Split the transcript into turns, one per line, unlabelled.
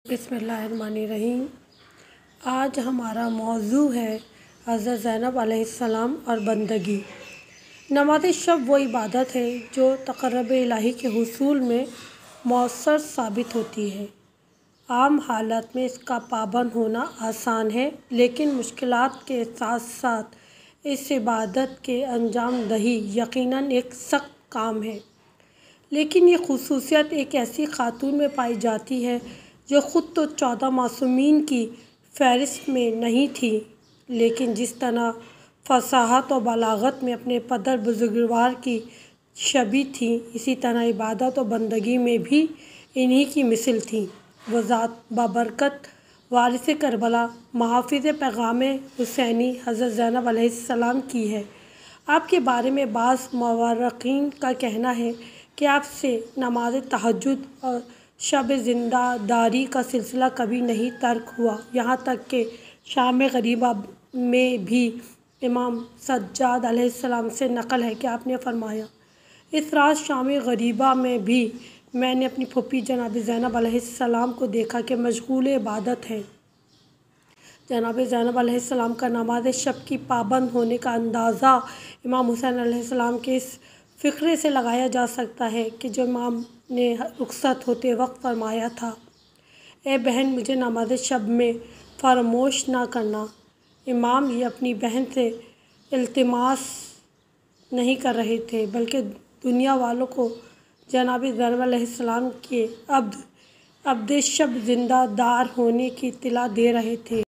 بسم اللہ الرحمن الرحیم۔ آج ہمارا موضوع ہے حضرت زینب علیہ السلام اور بندگی۔ نماز شب وہ عبادت ہے جو تقرب الہی کے حصول میں مؤثر ثابت ہوتی ہے۔ عام حالات میں اس کا پابند ہونا آسان ہے، لیکن مشکلات کے ساتھ ساتھ اس عبادت کے انجام دہی یقیناً ایک سخت کام ہے۔ لیکن یہ خصوصیت ایک ایسی خاتون میں پائی جاتی ہے جو خود تو 14 معصومین کی فہرست میں نہیں تھی، لیکن جس طرح فصاحت و بلاغت میں اپنے پدر بزرگوار کی شبیہ تھیں، اسی طرح عبادت و بندگی میں بھی انہی کی مثل تھیں۔ وہ ذات بابرکت وارث کربلا، محافظ پیغام حسینی حضرت زینب علیہ السلام کی ہے۔ آپ کے بارے میں بعض مورخین کا کہنا ہے کہ آپ سے نماز تہجد اور شب زندہ داری کا سلسلہ کبھی نہیں ترک ہوا، یہاں تک کہ شام غریبہ میں بھی امام سجاد علیہ السلام سے نقل ہے کہ آپ نے فرمایا، اس رات شام غریبہ میں بھی میں نے اپنی پھوپھی جناب زینب علیہ السلام کو دیکھا کہ مشغول عبادت ہیں۔ جناب زینب علیہ السلام کا نماز شب کی پابند ہونے کا اندازہ امام حسین علیہ السلام کے اس فقرے سے لگایا جا سکتا ہے کہ جو امام نے رخصت ہوتے وقت فرمایا تھا، اے بہن مجھے نماز شب میں فراموش نہ کرنا۔ امام یہ اپنی بہن سے التماس نہیں کر رہے تھے، بلکہ دنیا والوں کو جناب زینب علیہ السلام کے عبد شب زندہ دار ہونے کی اطلاع دے رہے تھے۔